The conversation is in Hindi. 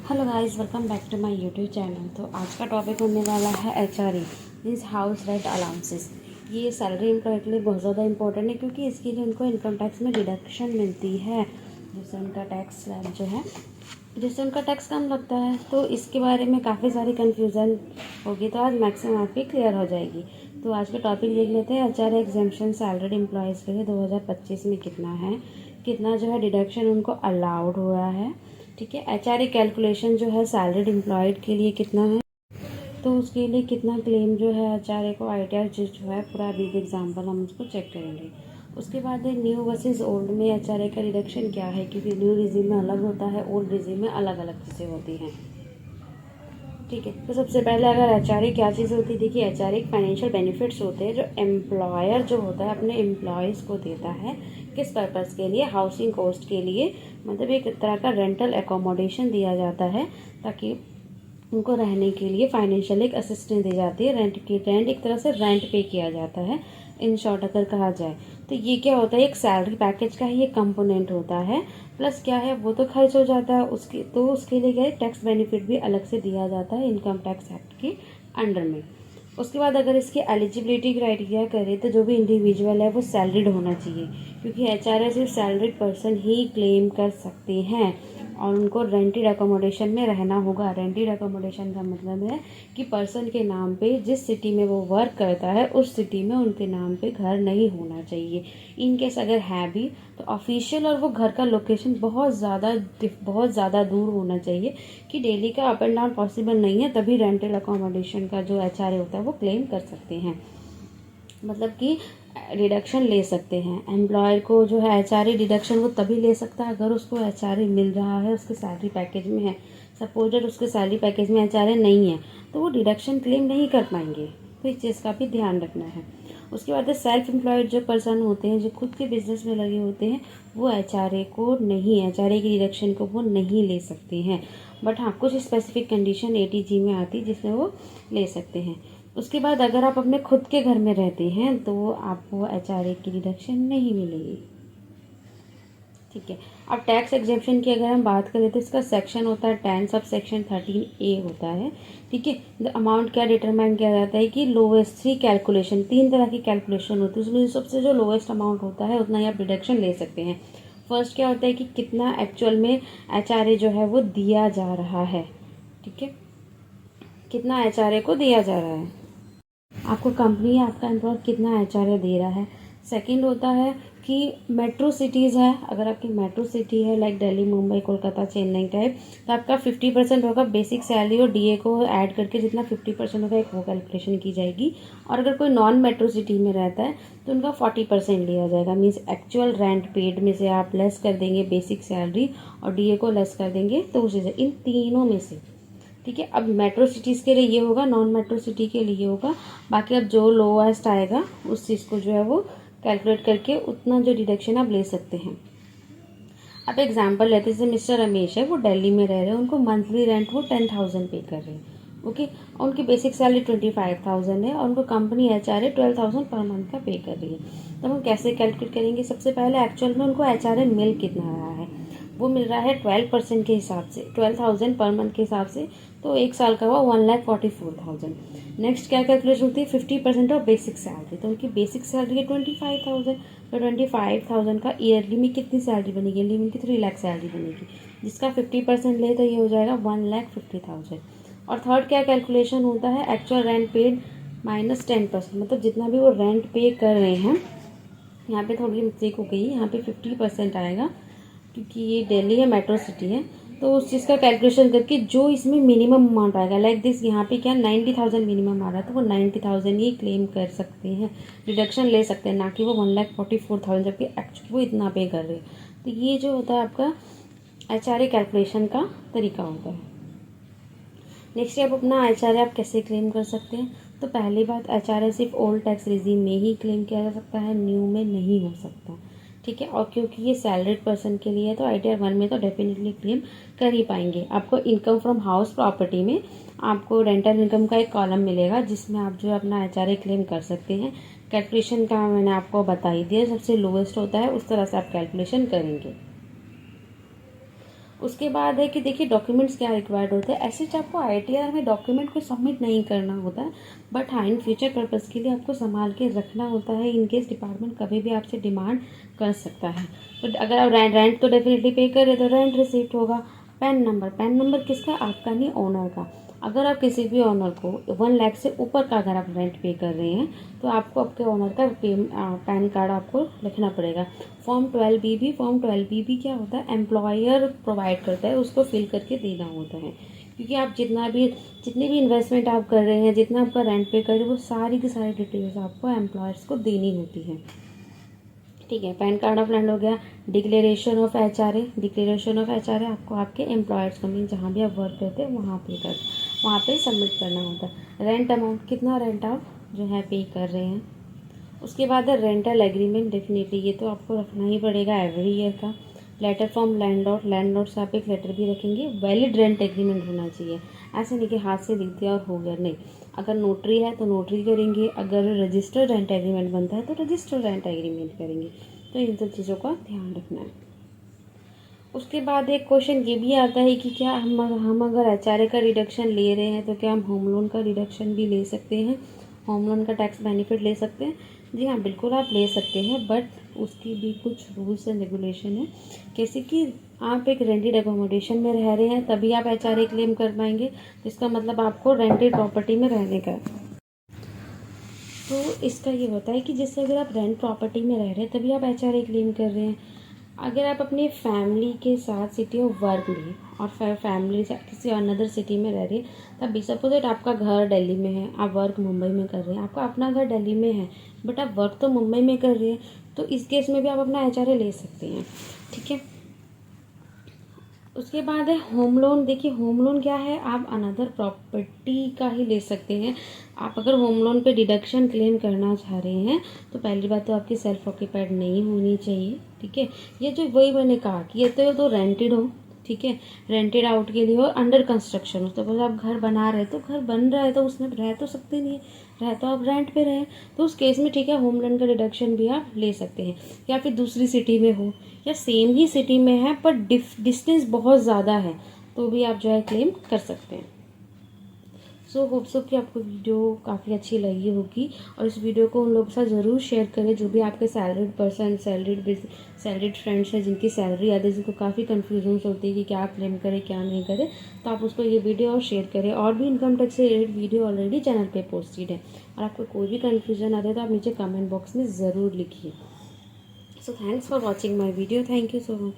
Hello guys, welcome back to my YouTube channel. तो आज का टॉपिक होने वाला है HRA means house rent allowances. ये सैलरी एम्प्लॉय के लिए बहुत ज़्यादा इंपॉर्टेंट है क्योंकि इसके लिए उनको इनकम टैक्स में डिडक्शन मिलती है, जिससे उनका टैक्स स्लैब जो है जिससे उनका टैक्स कम लगता है। तो इसके बारे में काफ़ी सारी कन्फ्यूज़न होगी, तो आज मैक्सिमम आपकी क्लियर हो जाएगी। तो आज का टॉपिक देख लेते हैं। HRA एग्जेम्पशन सैलरीड एम्प्लॉयज़ के लिए 2025 में कितना जो है डिडक्शन उनको अलाउड हुआ है। ठीक है, HRA कैलकुलेशन जो है सैलरीड एम्प्लॉयड के लिए कितना है, तो उसके लिए कितना क्लेम जो है HRA को ITR जो है पूरा बिग एग्जाम्पल हम उसको चेक करेंगे। उसके बाद न्यू वर्सेस ओल्ड में HRA का रिडक्शन क्या है, क्योंकि न्यू रिजीम में अलग होता है, ओल्ड रिजीम में अलग अलग चीज़ें होती हैं। ठीक है, तो सबसे पहले अगर HRA क्या चीज़ होती है, देखिए HRA फाइनेंशियल बेनिफिट्स होते हैं जो एम्प्लॉयर जो होता है अपने एम्प्लॉयज़ को देता है। किस पर्पज़ के लिए? हाउसिंग कॉस्ट के लिए, मतलब एक तरह का रेंटल एकोमोडेशन दिया जाता है ताकि उनको रहने के लिए फाइनेंशियल एक असिस्टेंस दी जाती है। रेंट एक तरह से रेंट पे किया जाता है, इन शॉर्ट अगर कहा जाए तो। ये क्या होता है, एक सैलरी पैकेज का ही एक कंपोनेंट होता है। प्लस क्या है, वो तो खर्च हो जाता है उसके लिए क्या है, टैक्स बेनिफिट भी अलग से दिया जाता है इनकम टैक्स एक्ट के अंडर में। उसके बाद अगर इसकी एलिजिबिलिटी क्राइटेरिया करें तो जो भी इंडिविजुअल है वो सैलरीड होना चाहिए, क्योंकि HRA सिर्फ सैलरीड पर्सन ही क्लेम कर सकते हैं और उनको रेंटेड अकोमोडेशन में रहना होगा। रेंटेड अकोमोडेशन का मतलब है कि पर्सन के नाम पे जिस सिटी में वो वर्क करता है उस सिटी में उनके नाम पे घर नहीं होना चाहिए। इन केस अगर है भी तो ऑफिशियल और वो घर का लोकेशन बहुत ज़्यादा दूर होना चाहिए कि डेली का अप एंड डाउन पॉसिबल नहीं है, तभी रेंटल अकोमोडेशन का जो HRA होता है वो क्लेम कर सकते हैं, मतलब कि डिडक्शन ले सकते हैं। एम्प्लॉयर को जो है HRA डिडक्शन वो तभी ले सकता है अगर उसको HRA मिल रहा है, उसके सैलरी पैकेज में है। सपोज उसके सैलरी पैकेज में HRA नहीं है तो वो डिडक्शन क्लेम नहीं कर पाएंगे, तो इस चीज़ का भी ध्यान रखना है। उसके बाद सेल्फ एम्प्लॉयड जो पर्सन होते हैं, जो खुद के बिजनेस में लगे होते हैं, वो HRA की डिडक्शन को वो नहीं ले सकते हैं। बट हाँ, कुछ स्पेसिफिक कंडीशन ATG में आती है जिसमें वो ले सकते हैं। उसके बाद अगर आप अपने खुद के घर में रहते हैं तो आपको HRA की डिडक्शन नहीं मिलेगी। ठीक है, अब टैक्स एग्जेम्पशन की अगर हम बात करें तो इसका सेक्शन होता है 10 सब सेक्शन 13A होता है। ठीक है, द अमाउंट क्या डिटरमाइन किया जाता है कि लोवेस्ट 3 तरह की कैलकुलेशन होती है, उसमें सबसे जो लोवेस्ट अमाउंट होता है उतना ही आप डिडक्शन ले सकते हैं। फर्स्ट क्या होता है कि कितना एक्चुअल में HRA जो है वो दिया जा रहा है। ठीक है, कितना HRA को दिया जा रहा है, आपको कंपनी या आपका एम्प्लॉयर कितना HRA दे रहा है। सेकंड होता है कि मेट्रो सिटीज़ है, अगर आपकी मेट्रो सिटी है लाइक दिल्ली, मुंबई, कोलकाता, चेन्नई टाइप, तो आपका 50% होगा बेसिक सैलरी और DA को ऐड करके जितना 50% होगा एक वो कैलकुलेशन की जाएगी। और अगर कोई नॉन मेट्रो सिटी में रहता है तो उनका 40% लिया जाएगा, मीन्स एक्चुअल रेंट पेड में से आप लेस कर देंगे बेसिक सैलरी और DA को लेस कर देंगे, तो उसी से इन तीनों में से। ठीक है, अब मेट्रो सिटीज़ के लिए ये होगा, नॉन मेट्रो सिटी के लिए होगा। बाकी अब जो लोएस्ट आएगा उस चीज़ को जो है वो कैलकुलेट करके उतना जो डिडक्शन आप ले सकते हैं। अब एग्जांपल लेते हैं, जैसे मिस्टर रमेश है, वो दिल्ली में रह रहे हैं, उनको मंथली रेंट वो 10,000 पे कर रहे हैं। ओके, उनकी बेसिक सैलरी 25,000 है और उनको कंपनी HRA 12,000 पर मंथ का पे कर रही है। तो हम कैसे कैलकुलेट करेंगे? सबसे पहले एक्चुअल में उनको HRA मिल कितना रहा है, वो मिल रहा है 12% के हिसाब से, 12,000 पर मंथ के हिसाब से, तो एक साल का हुआ 1,44,000। नेक्स्ट क्या कैलकुलेशन होती है? 50% ऑफ बेसिक सैलरी, तो उनकी बेसिक सैलरी है 25,000, तो 25,000 का ईयरली में कितनी सैलरी बनेगी? ईयरली में 3 लाख सैलरी बनेगी, जिसका 50% ले तो ये हो जाएगा 1,50,000। और थर्ड क्या कैलकुलेशन होता है? एक्चुअल रेंट पेड माइनस 10%, मतलब जितना भी वो रेंट पे कर रहे हैं, यहाँ पे थोड़ी मिस्टेक हो गई, यहाँ पे 50% आएगा क्योंकि ये दिल्ली है, मेट्रो सिटी है, तो उस चीज़ का कैलकुलेशन करके जो इसमें मिनिमम अमाउंट आएगा, लाइक दिस यहाँ पे क्या 90,000 मिनिमम आ रहा है, तो वो 90,000 ही क्लेम कर सकते हैं, डिडक्शन ले सकते हैं, ना कि वो 1,44,000, जबकि एक्चुअली वो इतना पे कर रहे हैं। तो ये जो होता है आपका HRA कैलकुलेशन का तरीका होता है। नेक्स्ट आप अपना HRA आप कैसे क्लेम कर सकते हैं? तो पहली बात, HRA सिर्फ ओल्ड टैक्स रिजीम में ही क्लेम किया जा सकता है, न्यू में नहीं हो सकता। ठीक है, और क्योंकि ये सैलरीड पर्सन के लिए है तो ITR 1 में तो डेफिनेटली क्लेम कर ही पाएंगे। आपको इनकम फ्रॉम हाउस प्रॉपर्टी में आपको रेंटल इनकम का एक कॉलम मिलेगा जिसमें आप जो है अपना HRA क्लेम कर सकते हैं। कैलकुलेशन का मैंने आपको बता ही दिया, सबसे लोवेस्ट होता है उस तरह से आप कैलकुलेशन करेंगे। उसके बाद है कि देखिए डॉक्यूमेंट्स क्या रिक्वायर्ड होते हैं। ऐसे आपको ITR में डॉक्यूमेंट को सबमिट नहीं करना होता है, बट हाँ इन फ्यूचर पर्पज़ के लिए आपको संभाल के रखना होता है, इन केस डिपार्टमेंट कभी भी आपसे डिमांड कर सकता है। तो अगर आप रेंट तो डेफिनेटली पे करें तो रेंट रिसीप्ट होगा। पैन नंबर किसका? आपका नहीं, ओनर का। अगर आप किसी भी ओनर को 1 लाख से ऊपर का अगर आप रेंट पे कर रहे हैं तो आपको आपके ओनर का पैन कार्ड आपको लिखना पड़ेगा। फॉर्म 12BB, फॉर्म 12BB क्या होता है? एम्प्लॉयर प्रोवाइड करता है, उसको फिल करके देना होता है। क्योंकि आप जितनी भी इन्वेस्टमेंट आप कर रहे हैं, जितना आपका रेंट पे कर रहे हैं, वो सारी की सारी डिटेल्स आपको एम्प्लॉयर्स को देनी होती है। ठीक है, पैन कार्ड ऑफ लैंड हो गया। Declaration of HRA, declaration of HRA आपको आपके एम्प्लॉयर्स को मीन जहाँ भी आप वर्क करते हैं वहाँ पे सबमिट करना होता है। रेंट अमाउंट, कितना रेंट आप जो है पे कर रहे हैं। उसके बाद है रेंटल एग्रीमेंट, डेफिनेटली ये तो आपको रखना ही पड़ेगा एवरी ईयर का। लेटर फ्रॉम लैंडलॉर्ड से आप एक लेटर भी रखेंगे। वैलिड रेंट एग्रीमेंट होना चाहिए, ऐसे नहीं कि हाथ से लिख दिया और हो गया, नहीं। अगर नोटरी है तो नोटरी करेंगे, अगर रजिस्टर्ड रेंट एग्रीमेंट बनता है तो रजिस्टर्ड रेंट एग्रीमेंट करेंगे। तो इन सब चीज़ों का ध्यान रखना है। उसके बाद एक क्वेश्चन ये भी आता है कि क्या हम अगर HRA का रिडक्शन ले रहे हैं तो क्या हम होम लोन का रिडक्शन भी ले सकते हैं, होम लोन का टैक्स बेनिफिट ले सकते हैं? जी हाँ, बिल्कुल आप ले सकते हैं, बट उसकी भी कुछ रूल्स एंड रेगुलेशन है। जैसे कि आप एक रेंटेड एकोमोडेशन में रह रहे हैं तभी आप HRA क्लेम कर पाएंगे, जिसका मतलब आपको रेंटेड प्रॉपर्टी में रहने का है। तो इसका ये होता है कि जैसे अगर आप रेंट प्रॉपर्टी में रह रहे हैं तभी आप HRA क्लेम कर रहे हैं। अगर आप अपनी फैमिली के साथ सिटी ऑफ वर्क में और फैमिली से किसी अनदर सिटी में रह रहे हैं तब भी, सपोज दैट आपका घर दिल्ली में है, आप वर्क मुंबई में कर रहे हैं, आपका अपना घर दिल्ली में है बट आप वर्क तो मुंबई में कर रहे हैं, तो इस केस में भी आप अपना HRA ले सकते हैं। ठीक है, उसके बाद है होम लोन। देखिए होम लोन क्या है, आप अनदर प्रॉपर्टी का ही ले सकते हैं। आप अगर होम लोन पे डिडक्शन क्लेम करना चाह रहे हैं तो पहली बात तो आपकी सेल्फ ऑक्यूपाइड नहीं होनी चाहिए। ठीक है, ये जो वही मैंने कहा कि ये तो रेंटेड हो, ठीक है, रेंटेड आउट के लिए हो, अंडर कंस्ट्रक्शन हो। तो आप घर बना रहे तो घर बन रहा है तो उसमें रह तो सकते नहीं है, रह तो आप रेंट पे रहे, तो उस केस में ठीक है होम लोन का डिडक्शन भी आप ले सकते हैं। या फिर दूसरी सिटी में हो या सेम ही सिटी में है पर डिस्टेंस बहुत ज़्यादा है तो भी आप जो है क्लेम कर सकते हैं। सो होप सो कि आपको वीडियो काफ़ी अच्छी लगी होगी और इस वीडियो को उन लोगों के साथ ज़रूर शेयर करें जो भी आपके सैलरीड पर्सन, सैलरीड फ्रेंड्स हैं जिनकी सैलरी आती है, जिनको काफ़ी कन्फ्यूजन होती है कि क्या क्लेम करें क्या नहीं करें, तो आप उसको ये वीडियो और शेयर करें। और भी इनकम टैक्स से रिलेटेड वीडियो ऑलरेडी चैनल पे पोस्टेड है और आपको कोई भी कन्फ्यूजन आता है तो आप नीचे कमेंट बॉक्स में ज़रूर लिखिए। So thanks for watching my video, thank you so much.